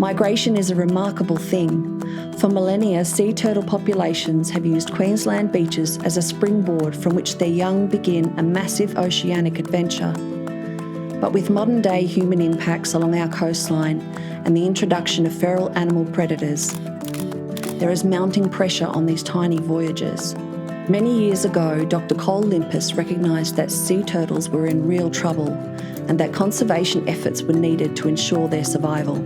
Migration is a remarkable thing. For millennia, sea turtle populations have used Queensland beaches as a springboard from which their young begin a massive oceanic adventure. But with modern-day human impacts along our coastline and the introduction of feral animal predators, there is mounting pressure on these tiny voyagers. Many years ago, Dr. Cole Limpus recognised that sea turtles were in real trouble and that conservation efforts were needed to ensure their survival.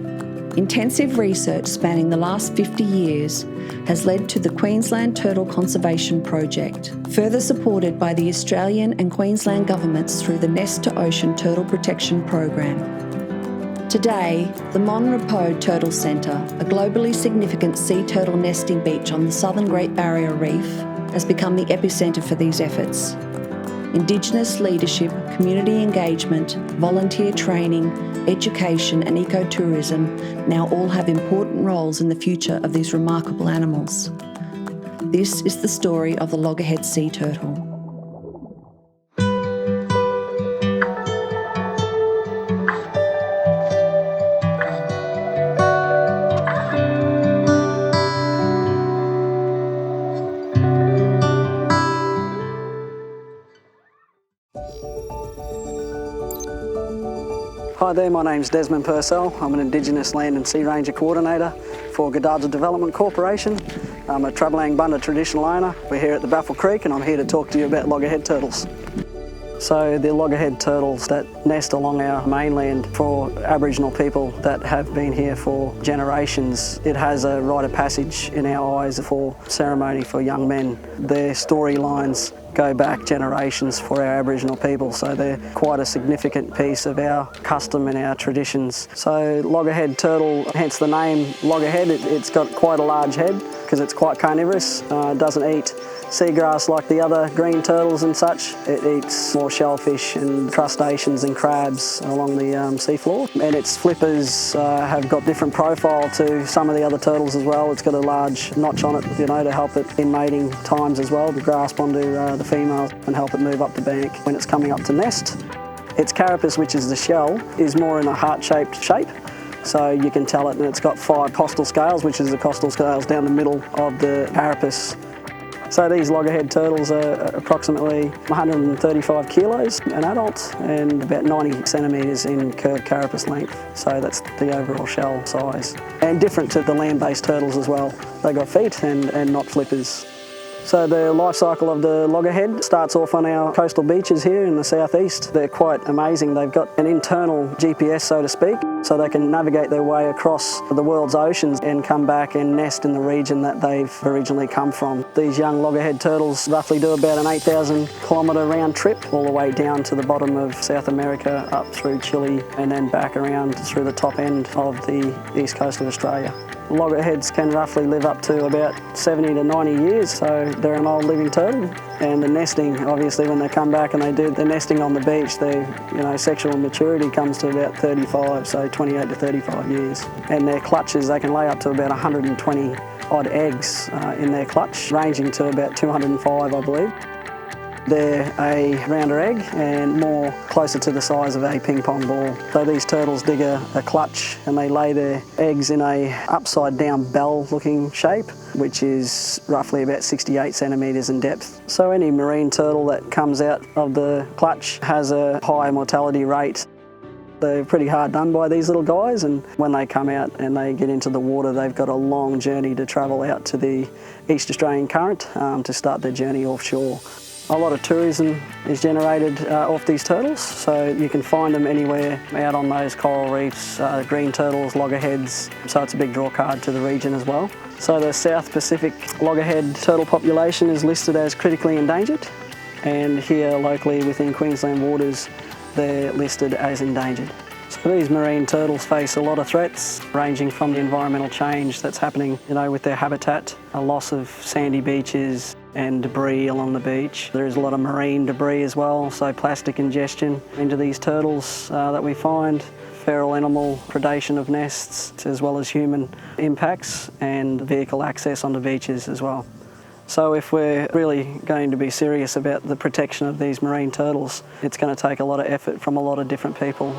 Intensive research spanning the last 50 years has led to the Queensland Turtle Conservation Project, further supported by the Australian and Queensland Governments through the Nest to Ocean Turtle Protection Program. Today, the Mon Repos Turtle Centre, a globally significant sea turtle nesting beach on the southern Great Barrier Reef, has become the epicentre for these efforts. Indigenous leadership, community engagement, volunteer training, education and ecotourism now all have important roles in the future of these remarkable animals. This is the story of the Loggerhead Sea-turtle. Hi there, my name's Desmond Purcell. I'm an Indigenous Land and Sea Ranger Coordinator for Gadaja Development Corporation. I'm a Trabalang Bunda traditional owner. We're here at the Baffle Creek and I'm here to talk to you about loggerhead turtles. So the loggerhead turtles that nest along our mainland for Aboriginal people that have been here for generations, it has a rite of passage in our eyes for ceremony for young men. Their storylines go back generations for our Aboriginal people, so they're quite a significant piece of our custom and our traditions. So loggerhead turtle, hence the name loggerhead, it's got quite a large head because it's quite carnivorous. It doesn't eat seagrass like the other green turtles and such. It eats more shellfish and crustaceans and crabs along the seafloor. And its flippers have got different profile to some of the other turtles as well. It's got a large notch on it, to help it in mating times as well, to grasp onto the female and help it move up the bank when it's coming up to nest. Its carapace, which is the shell, is more in a heart-shaped shape. So you can tell it, and it's got 5 costal scales, which is the costal scales down the middle of the carapace. So these loggerhead turtles are approximately 135 kilos an adult and about 90 centimetres in curved carapace length. So that's the overall shell size. And different to the land-based turtles as well. They got feet and not flippers. So the life cycle of the loggerhead starts off on our coastal beaches here in the southeast. They're quite amazing. They've got an internal GPS, so to speak, so they can navigate their way across the world's oceans and come back and nest in the region that they've originally come from. These young loggerhead turtles roughly do about an 8,000 kilometre round trip all the way down to the bottom of South America, up through Chile and then back around through the top end of the east coast of Australia. Loggerheads can roughly live up to about 70 to 90 years, so they're an old living turtle. And the nesting, obviously, when they come back and they do the nesting on the beach, their sexual maturity comes to about 35, so 28 to 35 years. And their clutches, they can lay up to about 120 odd eggs in their clutch, ranging to about 205, I believe. They're a rounder egg and more closer to the size of a ping pong ball. So these turtles dig a clutch and they lay their eggs in a upside down bell looking shape, which is roughly about 68 centimetres in depth. So any marine turtle that comes out of the clutch has a high mortality rate. They're pretty hard done by these little guys, and when they come out and they get into the water, they've got a long journey to travel out to the East Australian current to start their journey offshore. A lot of tourism is generated off these turtles, so you can find them anywhere out on those coral reefs, green turtles, loggerheads, so it's a big draw card to the region as well. So the South Pacific loggerhead turtle population is listed as critically endangered, and here locally within Queensland waters they're listed as endangered. So these marine turtles face a lot of threats, ranging from the environmental change that's happening, with their habitat, a loss of sandy beaches and debris along the beach. There is a lot of marine debris as well, so plastic ingestion into these turtles that we find, feral animal predation of nests, as well as human impacts and vehicle access onto beaches as well. So if we're really going to be serious about the protection of these marine turtles, it's going to take a lot of effort from a lot of different people.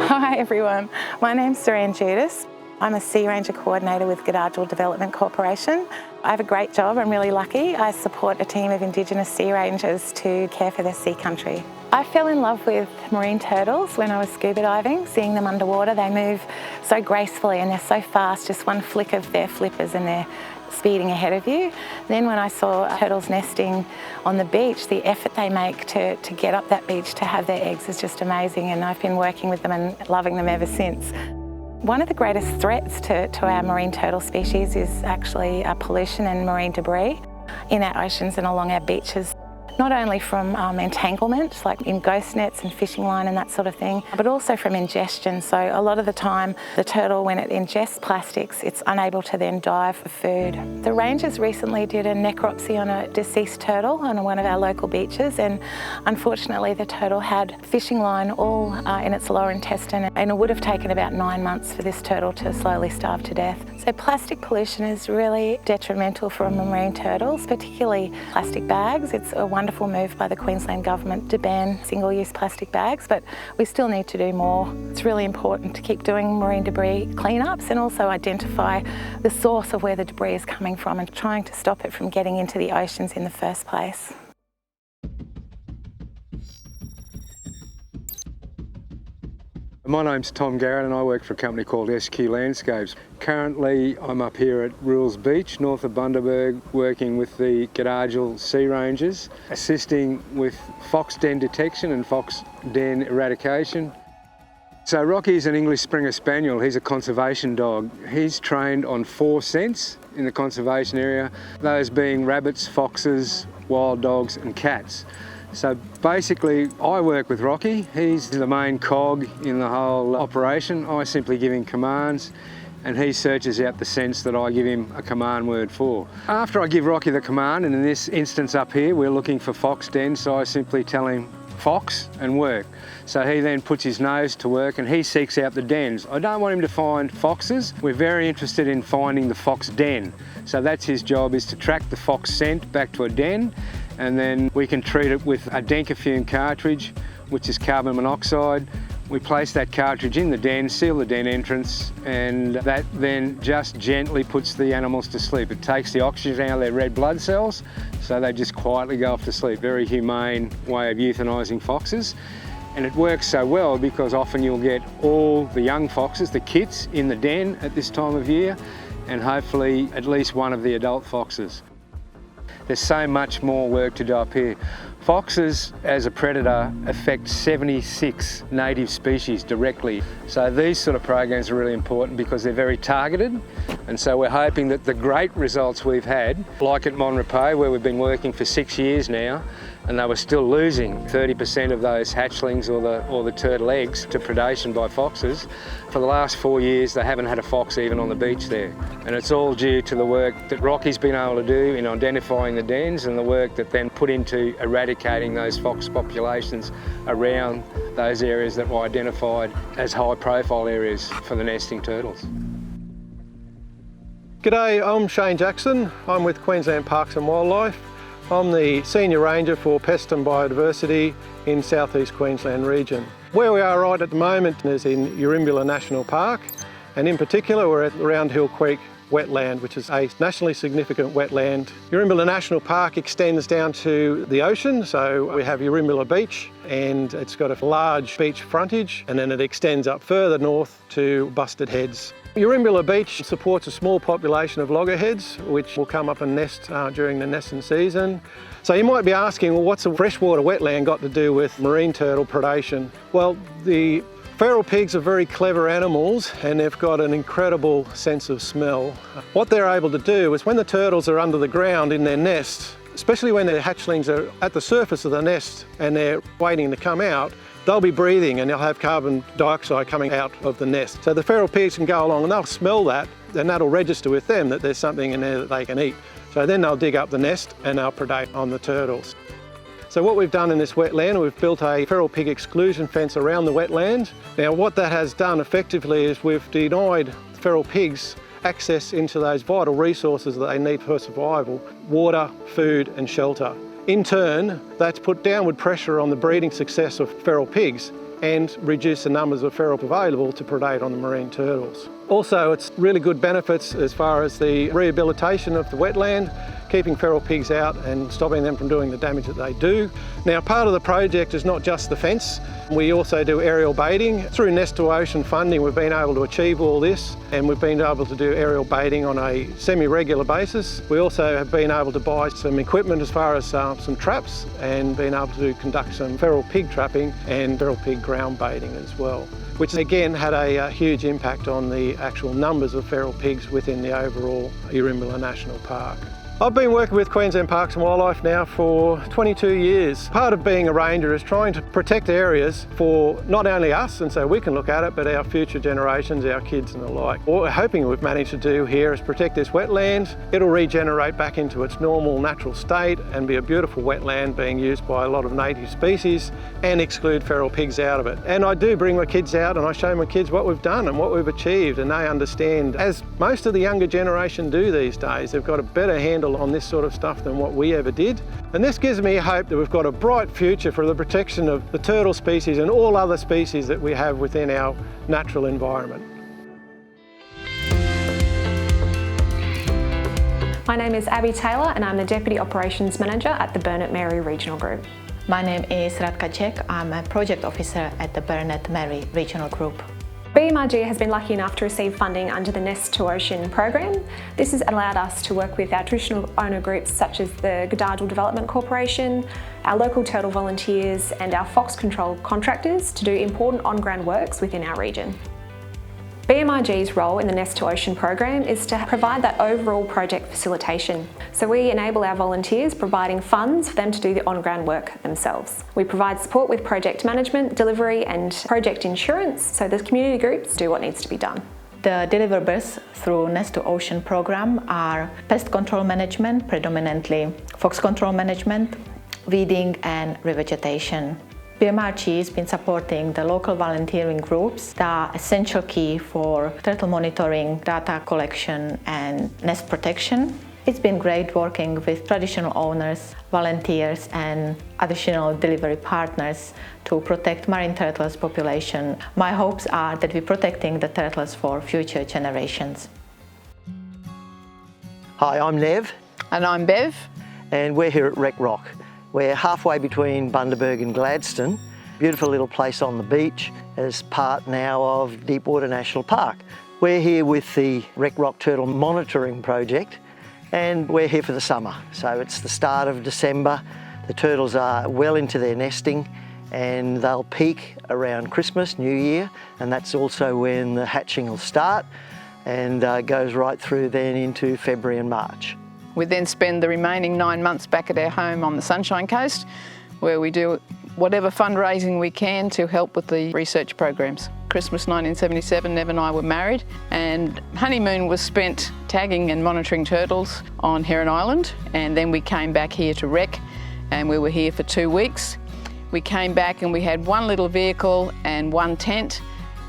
Hi everyone, my name's Saran Judas. I'm a Sea Ranger Coordinator with Wetland Development Corporation. I have a great job, I'm really lucky. I support a team of Indigenous Sea Rangers to care for their sea country. I fell in love with marine turtles when I was scuba diving, seeing them underwater. They move so gracefully and they're so fast, just one flick of their flippers and they're speeding ahead of you. Then when I saw turtles nesting on the beach, the effort they make to get up that beach to have their eggs is just amazing, and I've been working with them and loving them ever since. One of the greatest threats to our marine turtle species is actually pollution and marine debris in our oceans and along our beaches. Not only from entanglement, like in ghost nets and fishing line and that sort of thing, but also from ingestion. So a lot of the time, the turtle, when it ingests plastics, it's unable to then dive for food. The rangers recently did a necropsy on a deceased turtle on one of our local beaches, and unfortunately the turtle had fishing line all in its lower intestine, and it would have taken about 9 months for this turtle to slowly starve to death. So plastic pollution is really detrimental for marine turtles, particularly plastic bags. It's a wonderful move by the Queensland Government to ban single-use plastic bags, but we still need to do more. It's really important to keep doing marine debris cleanups and also identify the source of where the debris is coming from and trying to stop it from getting into the oceans in the first place. My name's Tom Garrett and I work for a company called SQ Landscapes. Currently I'm up here at Rules Beach, north of Bundaberg, working with the Wetland Sea Rangers, assisting with fox den detection and fox den eradication. So Rocky's an English Springer Spaniel. He's a conservation dog. He's trained on 4 scents in the conservation area, those being rabbits, foxes, wild dogs and cats. So basically, I work with Rocky. He's the main cog in the whole operation. I simply give him commands and he searches out the scents that I give him a command word for. After I give Rocky the command, and in this instance up here, we're looking for fox dens, so I simply tell him fox and work. So he then puts his nose to work and he seeks out the dens. I don't want him to find foxes. We're very interested in finding the fox den. So that's his job, is to track the fox scent back to a den, and then we can treat it with a denkafume cartridge, which is carbon monoxide. We place that cartridge in the den, seal the den entrance, and that then just gently puts the animals to sleep. It takes the oxygen out of their red blood cells, so they just quietly go off to sleep. Very humane way of euthanizing foxes. And it works so well because often you'll get all the young foxes, the kits, in the den at this time of year, and hopefully at least one of the adult foxes. There's so much more work to do up here. Foxes, as a predator, affect 76 native species directly. So these sort of programs are really important because they're very targeted. And so we're hoping that the great results we've had, like at Monrepo, where we've been working for 6 years now, and they were still losing 30% of those hatchlings or the turtle eggs to predation by foxes. For the last 4 years, they haven't had a fox even on the beach there. And it's all due to the work that Rocky's been able to do in identifying the dens and the work that then put into eradicating those fox populations around those areas that were identified as high-profile areas for the nesting turtles. G'day, I'm Shane Jackson. I'm with Queensland Parks and Wildlife. I'm the Senior Ranger for Pest and Biodiversity in South East Queensland region. Where we are right at the moment is in Urimbula National Park, and in particular we're at Round Hill Creek Wetland, which is a nationally significant wetland. Urimbula National Park extends down to the ocean, so we have Urimbula Beach, and it's got a large beach frontage, and then it extends up further north to Busted Heads. Urimbula Beach supports a small population of loggerheads, which will come up and nest during the nesting season. So you might be asking, well, what's a freshwater wetland got to do with marine turtle predation? Well, the feral pigs are very clever animals and they've got an incredible sense of smell. What they're able to do is when the turtles are under the ground in their nest, especially when their hatchlings are at the surface of the nest and they're waiting to come out, they'll be breathing and they'll have carbon dioxide coming out of the nest. So the feral pigs can go along and they'll smell that, and that'll register with them that there's something in there that they can eat. So then they'll dig up the nest and they'll predate on the turtles. So what we've done in this wetland, we've built a feral pig exclusion fence around the wetland. Now what that has done effectively is we've denied feral pigs access into those vital resources that they need for survival: water, food and shelter. In turn, that's put downward pressure on the breeding success of feral pigs, and reduce the numbers of feral available to predate on the marine turtles. Also, it's really good benefits as far as the rehabilitation of the wetland, keeping feral pigs out and stopping them from doing the damage that they do. Now, part of the project is not just the fence. We also do aerial baiting. Through Nest to Ocean funding, we've been able to achieve all this, and we've been able to do aerial baiting on a semi-regular basis. We also have been able to buy some equipment as far as some traps, and been able to conduct some feral pig trapping and feral pig ground baiting as well, which again had a huge impact on the actual numbers of feral pigs within the overall Urimbula National Park. I've been working with Queensland Parks and Wildlife now for 22 years. Part of being a ranger is trying to protect areas for not only us, and so we can look at it, but our future generations, our kids and the like. What we're hoping we've managed to do here is protect this wetland. It'll regenerate back into its normal natural state and be a beautiful wetland being used by a lot of native species, and exclude feral pigs out of it. And I do bring my kids out and I show my kids what we've done and what we've achieved, and they understand, as most of the younger generation do these days, they've got a better handle on this sort of stuff than what we ever did. And this gives me hope that we've got a bright future for the protection of the turtle species and all other species that we have within our natural environment. My name is Abby Taylor and I'm the Deputy Operations Manager at the Burnett Mary Regional Group. My name is Radka Cech. I'm a Project Officer at the Burnett Mary Regional Group. BMRG has been lucky enough to receive funding under the Nest to Ocean program. This has allowed us to work with our traditional owner groups such as the Goodardal Development Corporation, our local turtle volunteers and our fox control contractors to do important on-ground works within our region. BMRG's role in the Nest to Ocean program is to provide that overall project facilitation. So we enable our volunteers, providing funds for them to do the on-ground work themselves. We provide support with project management, delivery and project insurance so the community groups do what needs to be done. The deliverables through Nest to Ocean program are pest control management, predominantly fox control management, weeding and revegetation. BMRG has been supporting the local volunteering groups that are essential key for turtle monitoring, data collection and nest protection. It's been great working with traditional owners, volunteers and additional delivery partners to protect marine turtles population. My hopes are that we're protecting the turtles for future generations. Hi, I'm Nev. And I'm Bev. And we're here at Wreck Rock. We're halfway between Bundaberg and Gladstone. Beautiful little place on the beach as part now of Deepwater National Park. We're here with the Wreck Rock Turtle Monitoring Project and we're here for the summer. So it's the start of December. The turtles are well into their nesting and they'll peak around Christmas, New Year, and that's also when the hatching will start and goes right through then into February and March. We then spend the remaining 9 months back at our home on the Sunshine Coast, where we do whatever fundraising we can to help with the research programs. Christmas 1977, Nev and I were married, and honeymoon was spent tagging and monitoring turtles on Heron Island, and then we came back here to Wreck, and we were here for 2 weeks. We came back and we had one little vehicle and one tent,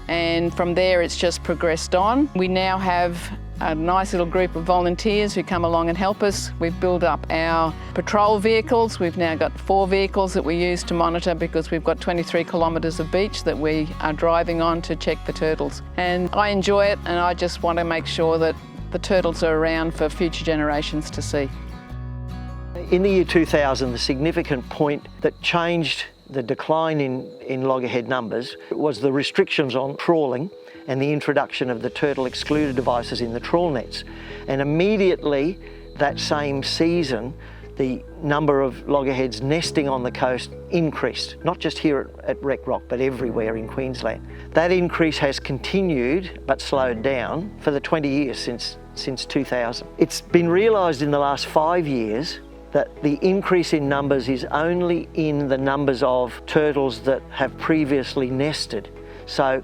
and from there it's just progressed on. We now have a nice little group of volunteers who come along and help us. We've built up our patrol vehicles. We've now got 4 vehicles that we use to monitor because we've got 23 kilometres of beach that we are driving on to check for turtles. And I enjoy it, and I just want to make sure that the turtles are around for future generations to see. In the year 2000, the significant point that changed the decline in loggerhead numbers was the restrictions on trawling and the introduction of the turtle excluder devices in the trawl nets. And immediately that same season, the number of loggerheads nesting on the coast increased, not just here at Wreck Rock, but everywhere in Queensland. That increase has continued, but slowed down for the 20 years since 2000. It's been realised in the last 5 years that the increase in numbers is only in the numbers of turtles that have previously nested. So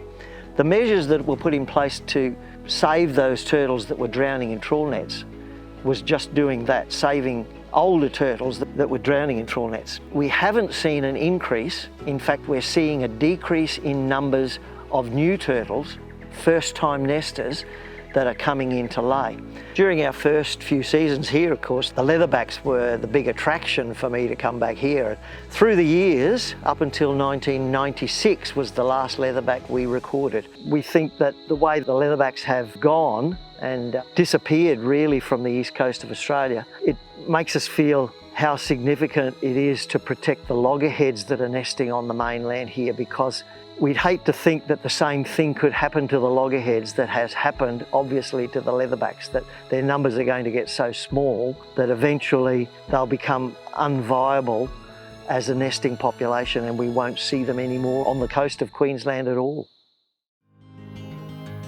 the measures that were put in place to save those turtles that were drowning in trawl nets was just doing that, saving older turtles that were drowning in trawl nets. We haven't seen an increase. In fact, we're seeing a decrease in numbers of new turtles, first-time nesters, that are coming in to lay. During our first few seasons here, of course, the leatherbacks were the big attraction for me to come back here. Through the years, up until 1996 was the last leatherback we recorded. We think that the way the leatherbacks have gone and disappeared really from the east coast of Australia, it makes us feel how significant it is to protect the loggerheads that are nesting on the mainland here, because we'd hate to think that the same thing could happen to the loggerheads that has happened obviously to the leatherbacks, that their numbers are going to get so small that eventually they'll become unviable as a nesting population and we won't see them anymore on the coast of Queensland at all.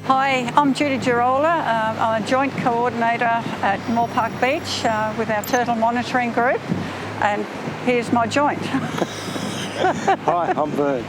Hi, I'm Judy Girola. I'm a joint coordinator at Moore Park Beach with our turtle monitoring group, and here's my joint. Hi, I'm Vern.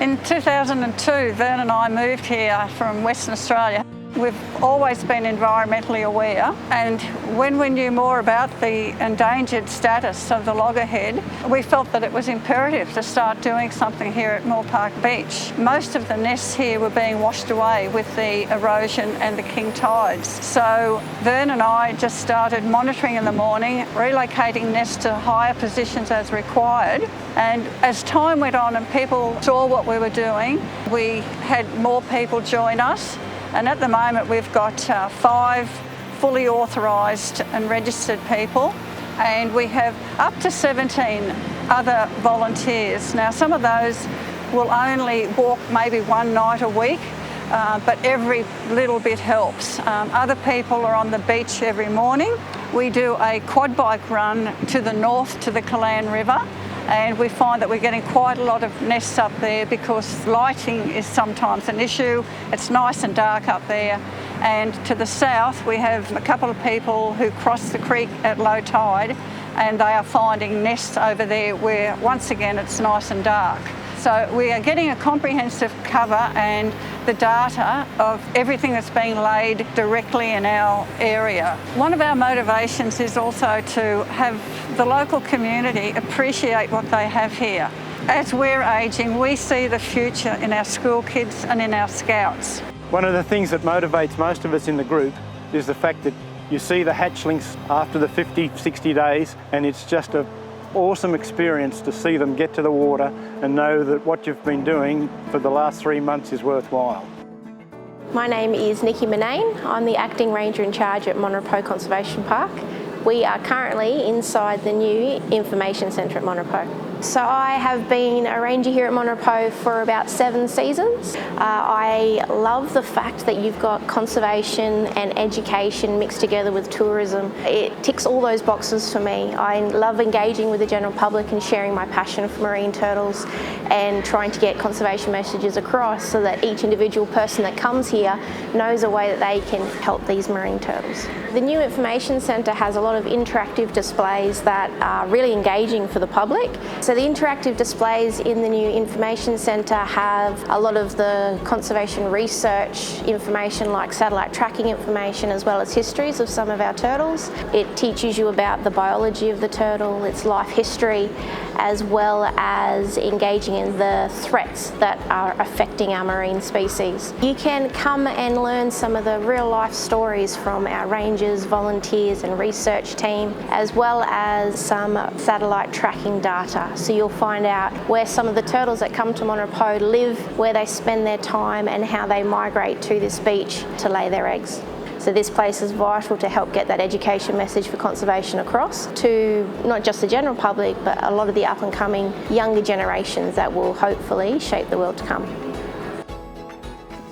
In 2002, Vern and I moved here from Western Australia. We've always been environmentally aware, and when we knew more about the endangered status of the loggerhead, we felt that it was imperative to start doing something here at Moore Park Beach. Most of the nests here were being washed away with the erosion and the king tides. So Vern and I just started monitoring in the morning, relocating nests to higher positions as required, and as time went on and people saw what we were doing, we had more people join us. And at the moment we've got 5 fully authorised and registered people, and we have up to 17 other volunteers. Now some of those will only walk maybe one night a week, but every little bit helps. Other people are on the beach every morning. We do a quad bike run to the north to the Callan River, and we find that we're getting quite a lot of nests up there because lighting is sometimes an issue. It's nice and dark up there. And to the south we have a couple of people who cross the creek at low tide, and they are finding nests over there where once again it's nice and dark. So we are getting a comprehensive cover and the data of everything that's being laid directly in our area. One of our motivations is also to have the local community appreciate what they have here. As we're ageing, we see the future in our school kids and in our scouts. One of the things that motivates most of us in the group is the fact that you see the hatchlings after the 50, 60 days, and it's just an awesome experience to see them get to the water and know that what you've been doing for the last 3 months is worthwhile. My name is Nikki Manane. I'm the Acting Ranger in charge at Monrepo Conservation Park. We are currently inside the new Information Centre at Monrepo. So I have been a ranger here at Monrepo for about 7 seasons. I love the fact that you've got conservation and education mixed together with tourism. It ticks all those boxes for me. I love engaging with the general public and sharing my passion for marine turtles and trying to get conservation messages across so that each individual person that comes here knows a way that they can help these marine turtles. The new Information Centre has a lot of interactive displays that are really engaging for the public. So the interactive displays in the new Information Centre have a lot of the conservation research information like satellite tracking information as well as histories of some of our turtles. It teaches you about the biology of the turtle, its life history, as well as engaging in the threats that are affecting our marine species. You can come and learn some of the real life stories from our rangers, volunteers and research team, as well as some satellite tracking data. So you'll find out where some of the turtles that come to Monrepo live, where they spend their time and how they migrate to this beach to lay their eggs. So this place is vital to help get that education message for conservation across to not just the general public, but a lot of the up and coming younger generations that will hopefully shape the world to come.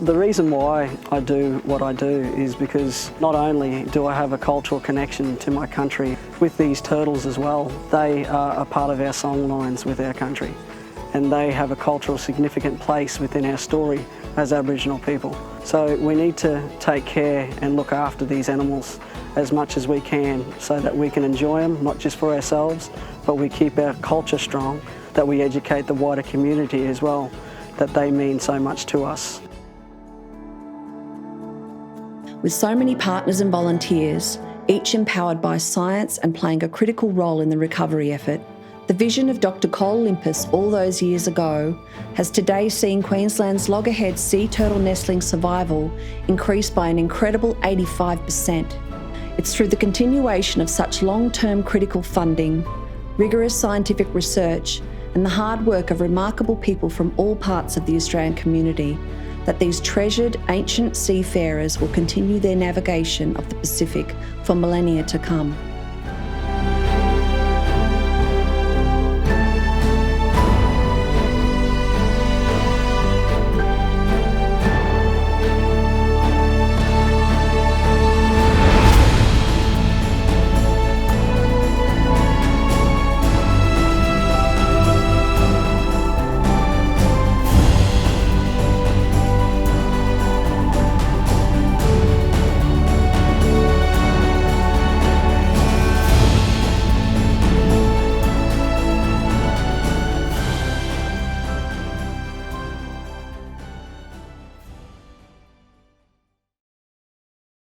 The reason why I do what I do is because not only do I have a cultural connection to my country with these turtles as well, they are a part of our songlines with our country, and they have a cultural significant place within our story as Aboriginal people. So we need to take care and look after these animals as much as we can so that we can enjoy them, not just for ourselves, but we keep our culture strong, that we educate the wider community as well, that they mean so much to us. With so many partners and volunteers, each empowered by science and playing a critical role in the recovery effort, The vision of Dr. Cole Limpus all those years ago has today seen Queensland's Loggerhead sea-turtle nestling survival increase by an incredible 85%. It's through the continuation of such long-term critical funding, rigorous scientific research, and the hard work of remarkable people from all parts of the Australian community that these treasured ancient seafarers will continue their navigation of the Pacific for millennia to come.